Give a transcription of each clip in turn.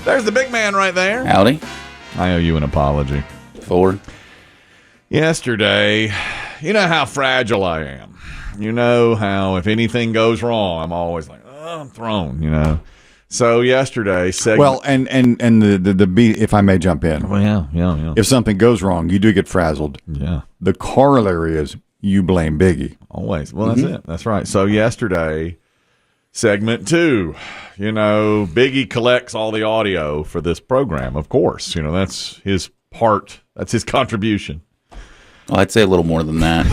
There's the big man right there. Howdy. I owe you an apology. Forward. Yesterday, you know how fragile I am. You know how if anything goes wrong, I'm always like, oh, I'm thrown, you know. So yesterday, well, and if I may jump in. Well, yeah. If something goes wrong, you do get frazzled. Yeah. The corollary is you blame Biggie. Always. Well, that's it. That's right. So yesterday, segment 2, you know, Biggie collects all the audio for this program, of course. You know, that's his part. That's his contribution. Well, I'd say a little more than that.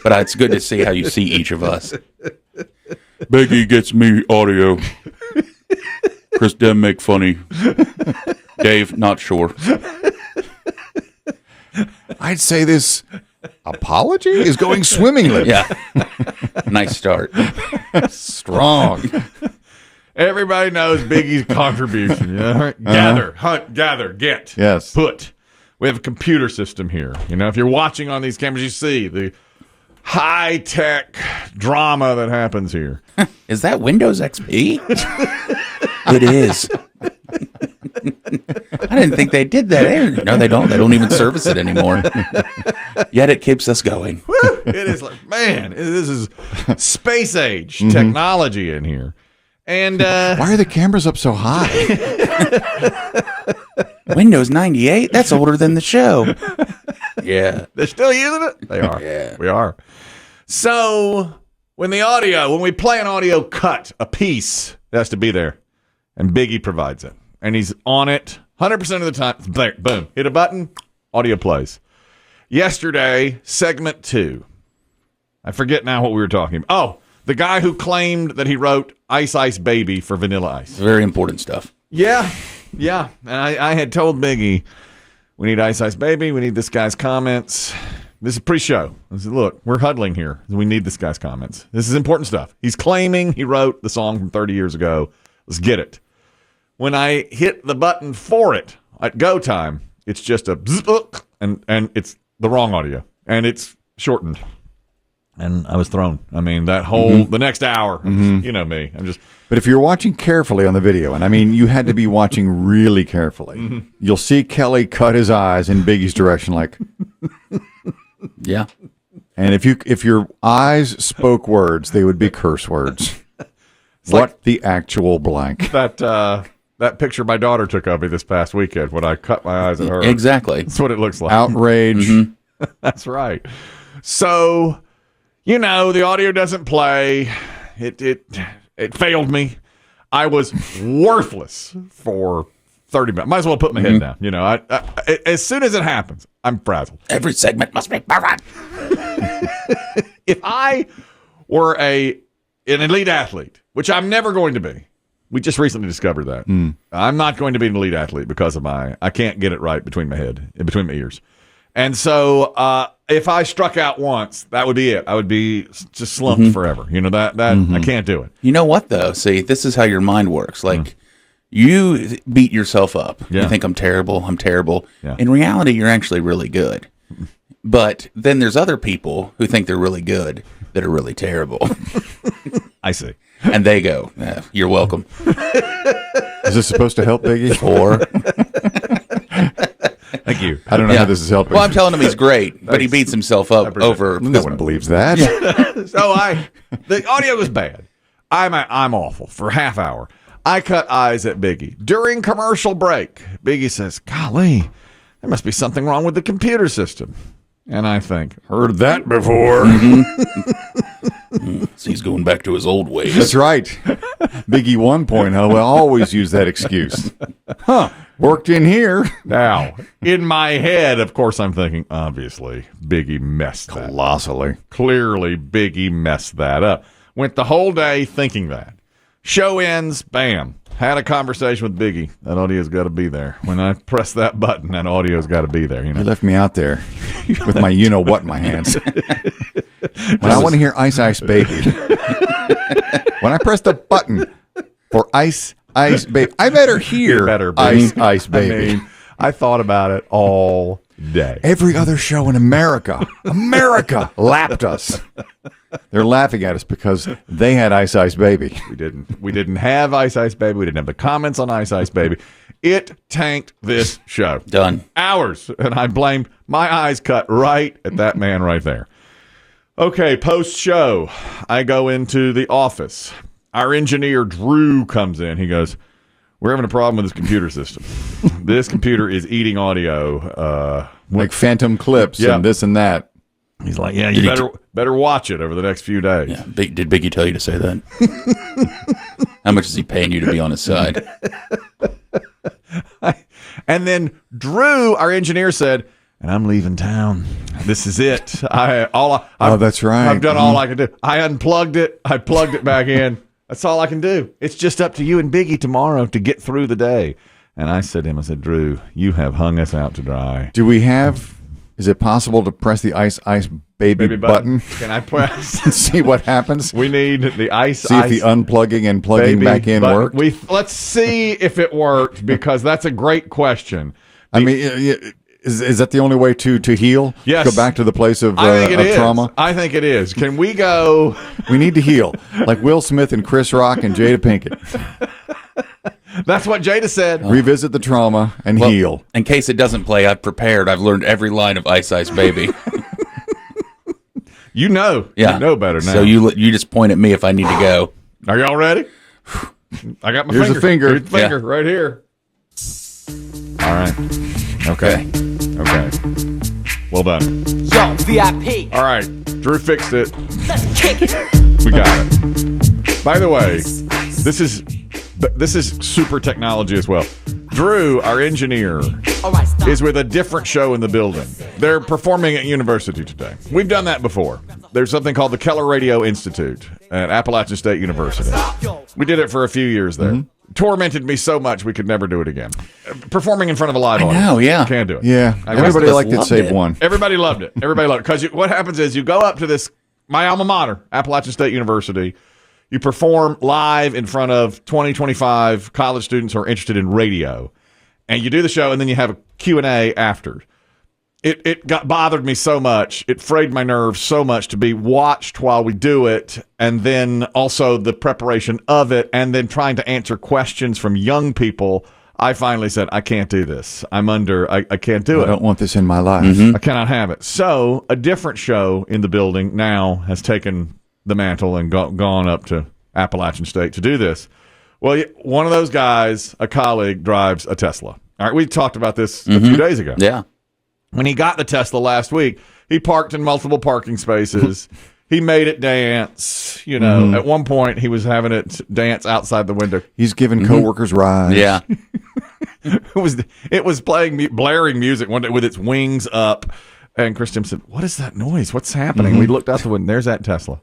But it's good to see how you see each of us. Biggie gets me audio. Chris Demm make funny. Dave, not sure. I'd say this apology is going swimmingly. Yeah. Nice start. Strong. Everybody knows Biggie's contribution. You know? Gather, hunt, gather, get. Yes. Put. We have a computer system here. You know, if you're watching on these cameras, you see the high-tech drama that happens here. Is that Windows XP? It is. I didn't think they did that. No, they don't. They don't even service it anymore. Yet it keeps us going. It is like, man, this is space age technology in here. And why are the cameras up so high? Windows 98? That's older than the show. Yeah. They're still using it? They are. Yeah. We are. So when we play an audio cut, a piece, it has to be there. And Biggie provides it. And he's on it 100% of the time. There, boom. Hit a button, audio plays. Yesterday, segment 2. I forget now what we were talking about. Oh, the guy who claimed that he wrote Ice Ice Baby for Vanilla Ice. Very important stuff. Yeah. And I had told Biggie, we need Ice Ice Baby. We need this guy's comments. This is pre-show. I said, look, we're huddling here. We need this guy's comments. This is important stuff. He's claiming he wrote the song from 30 years ago. Let's get it. When I hit the button for it at go time, it's just a bzz, and it's the wrong audio. And it's shortened. And I was thrown. I mean, that whole, the next hour, you know me. But if you're watching carefully on the video, and I mean, you had to be watching really carefully, you'll see Kelly cut his eyes in Biggie's direction like, yeah. And if your eyes spoke words, they would be curse words. What like the actual blank? That picture my daughter took of me this past weekend when I cut my eyes at her. Exactly. That's what it looks like. Outrage. That's right. So, you know, the audio doesn't play. It failed me. I was worthless for 30 minutes. Might as well put my head down. You know, I as soon as it happens, I'm frazzled. Every segment must be perfect. If I were an elite athlete, which I'm never going to be, we just recently discovered that. I'm not going to be an elite athlete because of I can't get it right between my head, between my ears. And so if I struck out once, that would be it. I would be just slumped forever. You know, that I can't do it. You know what, though? See, this is how your mind works. Like, you beat yourself up. Yeah. You think, I'm terrible. Yeah. In reality, you're actually really good. But then there's other people who think they're really good that are really terrible. I see. And they go, you're welcome. Is this supposed to help Biggie? Or... Thank you. I don't know how this is helping. Well, I'm telling him he's great, but he beats himself up over. No one believes that. So the audio was bad. I'm awful for half hour. I cut eyes at Biggie during commercial break. Biggie says, "Golly, there must be something wrong with the computer system." And I think, heard that before. So he's going back to his old ways. That's right. Biggie 1.0 will always use that excuse. Worked in here. Now, in my head, of course, I'm thinking, obviously, Biggie messed that up. Colossally. Clearly, Biggie messed that up. Went the whole day thinking that. Show ends, bam. Had a conversation with Biggie. That audio's got to be there. When I press that button, that audio's got to be there. You know? You left me out there with my you-know-what in my hands. When I want to hear Ice Ice Baby. When I press the button for Ice Ice Baby, I better hear Ice Ice Baby. I mean, I thought about it all day. Every other show in America lapped us. They're laughing at us because they had Ice Ice Baby. We didn't have Ice Ice Baby. We didn't have the comments on Ice Ice Baby. It tanked this show. Done. Hours. And I blamed my eyes cut right at that man right there. Okay, post-show, I go into the office. Our engineer, Drew, comes in. He goes, we're having a problem with this computer system. This computer is eating audio. Like phantom clips and this and that. He's like, yeah, you better watch it over the next few days. Yeah. Did Biggie tell you to say that? How much is he paying you to be on his side? And then Drew, our engineer, said, and I'm leaving town. This is it. That's right. I've done all I can do. I unplugged it. I plugged it back in. That's all I can do. It's just up to you and Biggie tomorrow to get through the day. And I said to him, Drew, you have hung us out to dry. Is it possible to press the Ice Ice Baby button? Can I press? And see what happens? We need the Ice See if the unplugging and plugging back in worked? Let's see if it worked, because that's a great question. I mean, is that the only way to heal? Yes. Go back to the place of trauma? I think it is. Can we go? We need to heal. Like Will Smith and Chris Rock and Jada Pinkett. That's what Jada said. Revisit the trauma and heal. In case it doesn't play, I've prepared. I've learned every line of Ice Ice Baby. You know. Yeah. You know better now. So you just point at me if I need to go. Are y'all ready? I got my Here's the finger. Here's the finger right here. All right. Okay. Well done. Yo, VIP. All right. Drew fixed it. Let's kick it. We got it. By the way, this is super technology as well. Drew, our engineer, All right, stop. is with a different show in the building. They're performing at university today. We've done that before. There's something called the Keller Radio Institute at Appalachian State University. We did it for a few years there. Tormented me so much we could never do it again. Performing in front of a live audience. know, yeah. Can't do it. Yeah. Everybody liked it, save one. Everybody loved it. Because what happens is you go up to this, my alma mater, Appalachian State University. You perform live in front of 20, 25 college students who are interested in radio. And you do the show, and then you have a Q&A after. It bothered me so much. It frayed my nerves so much to be watched while we do it, and then also the preparation of it, and then trying to answer questions from young people. I finally said, I can't do this. I can't do it. I don't want this in my life. I cannot have it. So a different show in the building now has taken the mantle and gone up to Appalachian State to do this. Well, one of those guys, a colleague, drives a Tesla. All right, we talked about this a few days ago. Yeah. When he got the Tesla last week, he parked in multiple parking spaces. He made it dance. You know, at one point he was having it dance outside the window. He's giving coworkers rides. Yeah. It was playing blaring music one day with its wings up. And Christian said, "What is that noise? What's happening?" We looked out the window. There's that Tesla.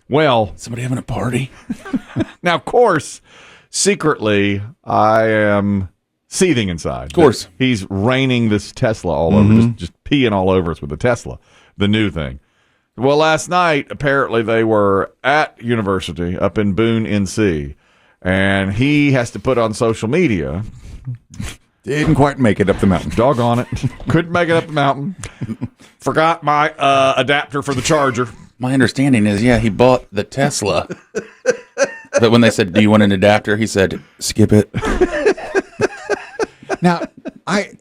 Well, Somebody having a party? now, of course, secretly, I am seething inside. Of course. He's raining this Tesla all over, just peeing all over us with the Tesla, the new thing. Well, last night, apparently, they were at university up in Boone, NC, and he has to put on social media. Didn't quite make it up the mountain. Doggone it. Couldn't make it up the mountain. Forgot my adapter for the charger. My understanding is, he bought the Tesla. But when they said, "Do you want an adapter?" he said, "Skip it." Now,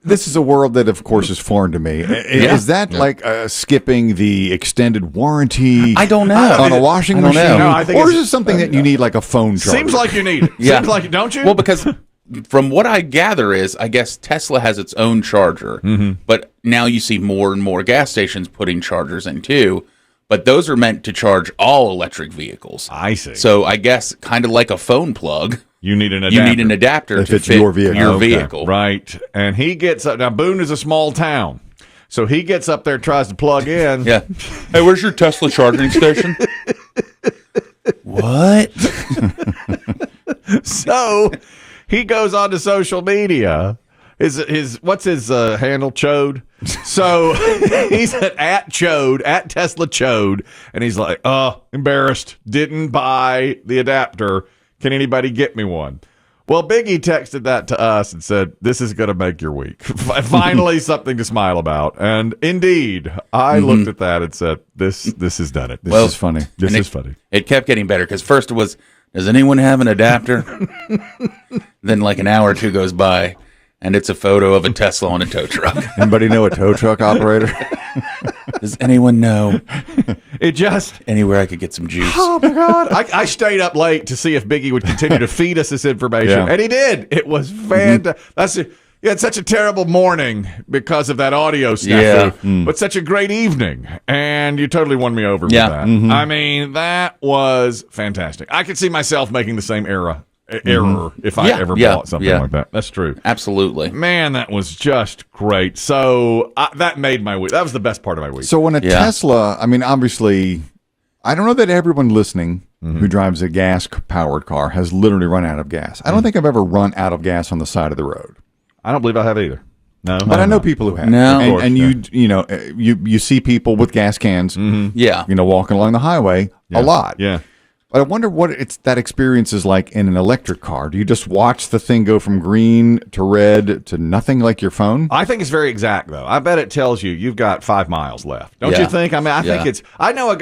this is a world that, of course, is foreign to me. Is that like skipping the extended warranty? I don't know. On a washing I don't machine? know. No, I think Or is it's- it something that you need like a phone charger? Seems like you need it. Yeah. Seems like, don't you? Well, because from what I gather is, I guess Tesla has its own charger, but now you see more and more gas stations putting chargers in too. But those are meant to charge all electric vehicles. I see. So I guess kind of like a phone plug, you need an adapter. you need an adapter That to fits fit your vehicle. your Okay, vehicle. Right. And he gets up. Now, Boone is a small town. So he gets up there, tries to plug in. Yeah. Hey, where's your Tesla charging station? What? So he goes on to social media. What's his handle? Chode. So he's at Chode, at Tesla Chode, and he's like, embarrassed. Didn't buy the adapter. Can anybody get me one? Well, Biggie texted that to us and said, "This is going to make your week." Finally, something to smile about. And indeed, I looked at that and said, "This has done it. This is funny. This is funny." It kept getting better because first it was, "Does anyone have an adapter?" Then like an hour or two goes by, and it's a photo of a Tesla on a tow truck. Anybody know a tow truck operator? Does anyone know It just. anywhere I could get some juice? Oh my God! I stayed up late to see if Biggie would continue to feed us this information, Yeah. and he did. It was fantastic. You had such a terrible morning because of that audio snafu, but such a great evening, and you totally won me over with that. I mean, that was fantastic. I could see myself making the same error if I ever bought something like that. That's true. Absolutely. Man, that was just great. So that made my week. That was the best part of my week. So when a Tesla, I mean, obviously, I don't know that everyone listening who drives a gas-powered car has literally run out of gas. I don't think I've ever run out of gas on the side of the road. I don't believe I have either. No, But I know people who have. No. And you see people with gas cans, Yeah. walking along the highway a lot. Yeah. But I wonder what that experience is like in an electric car. Do you just watch the thing go from green to red to nothing like your phone? I think it's very exact, though. I bet it tells you you've got 5 miles left. Don't Yeah. you think? I mean, I think it's. I know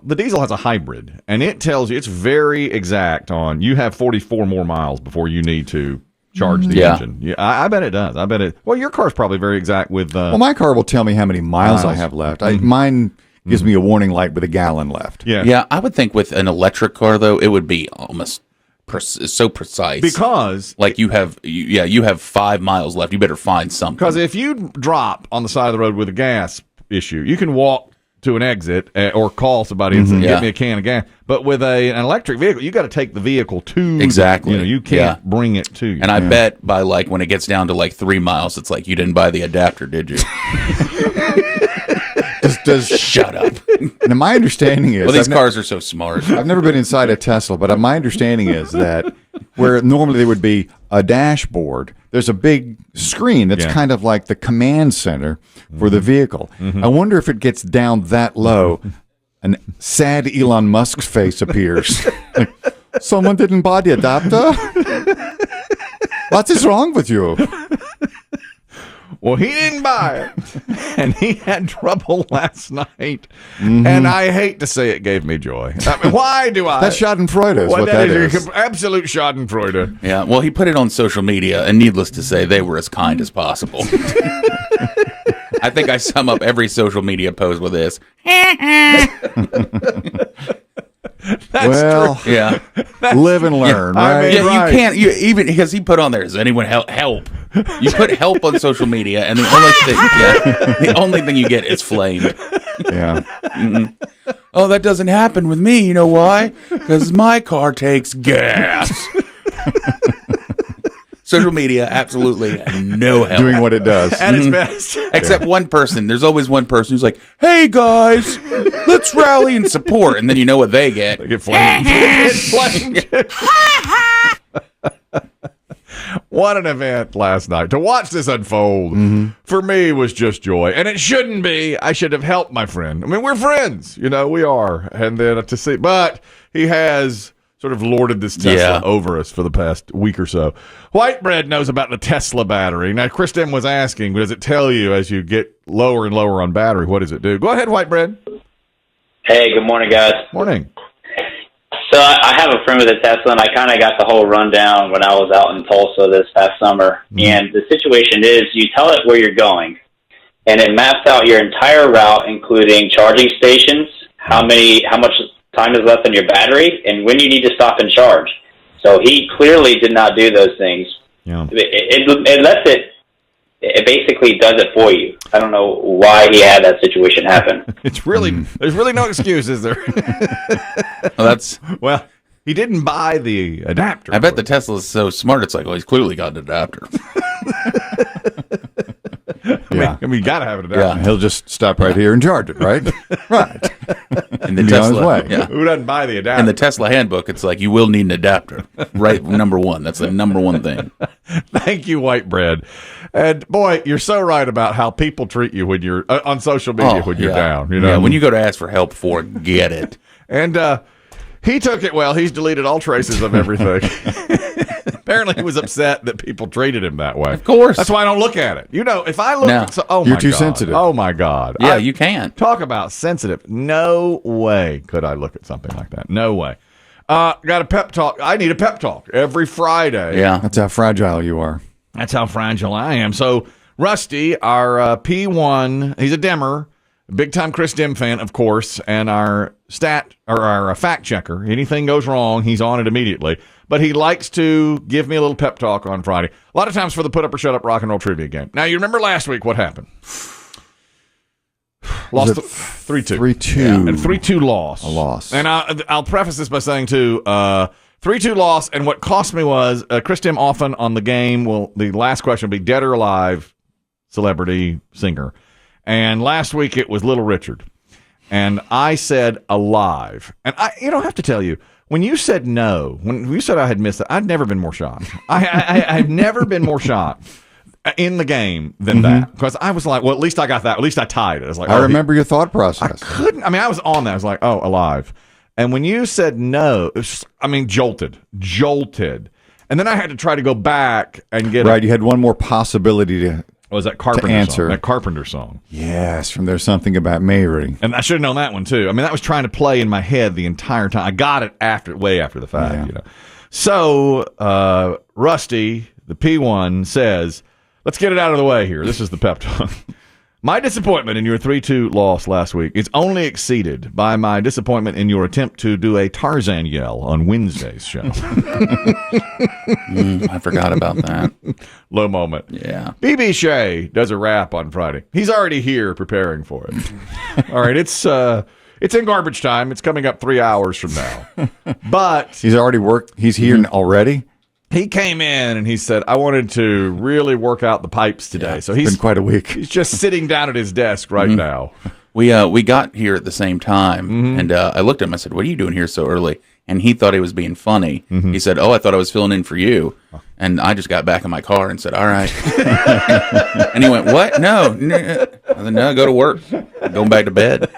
the diesel has a hybrid, and it tells you it's very exact on you have 44 more miles before you need to charge the engine. Yeah, I bet it does. I bet it. Well, your car's probably very exact with. Well, my car will tell me how many miles I have left. Mine gives me a warning light with a gallon left. Yeah. Yeah, I would think with an electric car though, it would be almost so precise Because like you have 5 miles left. You better find something. if you drop on the side of the road with a gas issue, you can walk to an exit or call somebody and say, "Get me a can of gas." But with an electric vehicle, you got to take the vehicle to Exactly. you can't bring it to you. And I bet by like when it gets down to like 3 miles, it's like you didn't buy the adapter, did you? Shut up. And my understanding is, Well, these cars are so smart. I've never been inside a Tesla, but my understanding is that where normally there would be a dashboard, there's a big screen that's kind of like the command center for the vehicle. I wonder if it gets down that low, and sad Elon Musk's face appears. Like, someone didn't buy the adapter? What is wrong with you? Well, he didn't buy it, and he had trouble last night. And I hate to say it gave me joy. I mean, why do I? That's Schadenfreude is what that is. Absolute Schadenfreude. Yeah, well, he put it on social media, and needless to say, they were as kind as possible. I think I sum up every social media post with this. That's true. Yeah. Live and learn, I right? mean, Yeah, right. you can't. You even because he put on there. Does anyone help? You put help on social media, and the only thing you get is flame. Yeah. Oh, that doesn't happen with me. You know why? Because my car takes gas. Social media, absolutely no help. Doing what it does. at its best. Except one person. There's always one person who's like, "Hey guys, let's rally and support," and then you know what they get. They get flamed. Get flamed. What an event last night. To watch this unfold, for me, was just joy. And it shouldn't be. I should have helped my friend. I mean, we're friends. We are. And then to see, but he has sort of lorded this Tesla over us for the past week or so. White Bread knows about the Tesla battery. Now, Kristen was asking, does it tell you as you get lower and lower on battery, what does it do? Go ahead, White Bread. Hey, good morning, guys. Morning. So I have a friend with a Tesla, and I kind of got the whole rundown when I was out in Tulsa this past summer. And the situation is you tell it where you're going, and it maps out your entire route, including charging stations, how much time is left on your battery, and when you need to stop and charge. So he clearly did not do those things. Yeah. It lets it. It basically does it for you. I don't know why he had that situation happen. It's really there's really no excuse, is there? Well, he didn't buy the adapter. I bet the Tesla is so smart. It's like, well, he's clearly got an adapter. Yeah. I mean, you gotta have an adapter. And he'll just stop right here and charge it, right? Right. In the Be on his Tesla, way. yeah. Who doesn't buy the adapter? In the Tesla handbook, it's like you will need an adapter. Right, number one. That's the number one thing. Thank you, White Bread. And boy, you're so right about how people treat you when you're on social media when you're down. Yeah, when you go to ask for help, forget it. And he took it well. He's deleted all traces of everything. Apparently, he was upset that people treated him that way. Of course. That's why I don't look at it. You know, if I look No. at oh You're my too God. sensitive. Oh my God. Yeah, you can. Talk about sensitive. No way could I look at something like that. No way. Got a pep talk. I need a pep talk every Friday. Yeah. That's how fragile you are. That's how fragile I am. So Rusty, our P1, he's a Demmer, big time Chris Demm fan, of course, and our fact checker. Anything goes wrong, he's on it immediately. But he likes to give me a little pep talk on Friday. A lot of times for the put up or shut up rock and roll trivia game. Now you remember last week what happened? Lost 3-2. 3-2. Yeah, and 3-2 loss. A loss. And I'll preface this by saying, too, 3-2 loss, and what cost me was Chris Demm often on the game. Well, the last question will be dead or alive, celebrity, singer. And last week it was Little Richard. And I said alive. And I have to tell you, when you said no, when you said I had missed it, I'd never been more shocked. I've never been more shocked in the game than that, because I was like, well, at least I got that. At least I tied it. I was like, I remember your thought process. I was on that. I was like, oh, alive. And when you said no, it was jolted. And then I had to try to go back and get Right, you had one more possibility to was that Carpenter answer. song? That Carpenter song. Yes, from There's Something About Mary. And I should have known that one too. That was trying to play in my head the entire time. I got it way after the fact. Yeah. So Rusty, the P1, says, let's get it out of the way here. This is the pep talk. My disappointment in your 3-2 loss last week is only exceeded by my disappointment in your attempt to do a Tarzan yell on Wednesday's show. I forgot about that. Low moment. Yeah. BB Shea does a rap on Friday. He's already here preparing for it. All right, it's in garbage time. It's coming up 3 hours from now. But He's already worked. He's here already. he came in and he said, I wanted to really work out the pipes today. So It's been quite a week. he's just sitting down at his desk right now. We got here at the same time, and I looked at him. I said, "What are you doing here so early?" And he thought he was being funny. He said, "Oh, I thought I was filling in for you." And I just got back in my car and said, "All right." And he went, "What? No, I said, no, go to work. Going back to bed.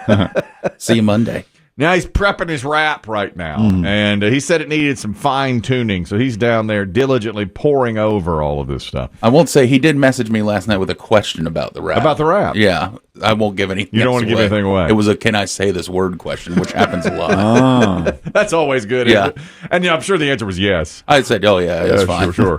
See you Monday." Now he's prepping his rap right now, and he said it needed some fine tuning, so he's down there diligently poring over all of this stuff. I won't say he did message me last night with a question about the rap. About the rap? Yeah, I won't give anything. You don't want to give anything away. It was a "Can I say this word?" question, which happens a lot. That's always good. Yeah. Isn't it? And I'm sure the answer was yes. I said, "Oh yeah, that's fine." Sure.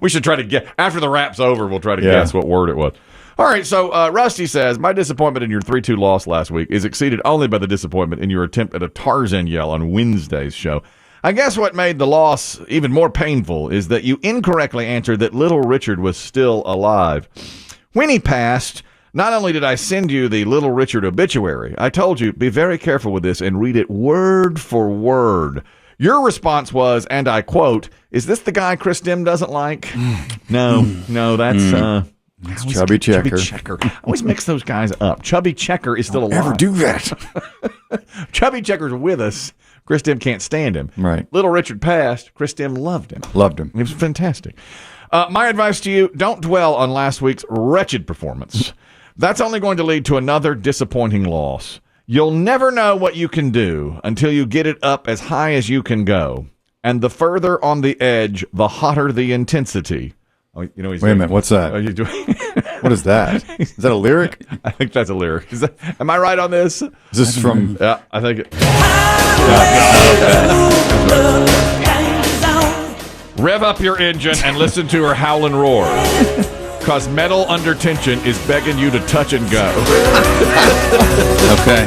We should try to get after the rap's over. We'll try to guess what word it was. All right, so Rusty says, my disappointment in your 3-2 loss last week is exceeded only by the disappointment in your attempt at a Tarzan yell on Wednesday's show. I guess what made the loss even more painful is that you incorrectly answered that Little Richard was still alive. When he passed, not only did I send you the Little Richard obituary, I told you, be very careful with this and read it word for word. Your response was, and I quote, is this the guy Chris Demm doesn't like? No, that's... It's Chubby Checker. Chubby Checker. I always mix those guys up. Chubby Checker is still alive. Never do that. Chubby Checker's with us. Chris Demm can't stand him. Right. Little Richard passed. Chris Demm loved him. Loved him. It was fantastic. My advice to you, don't dwell on last week's wretched performance. That's only going to lead to another disappointing loss. You'll never know what you can do until you get it up as high as you can go. And the further on the edge, the hotter the intensity. Oh, you know, Wait a minute. What's that? Are you doing? What is that? Is that a lyric? I think that's a lyric. Am I right on this? Is this from... Yeah, I think it. Rev up your engine and listen to her howl and roar. Because metal under tension is begging you to touch and go. Okay.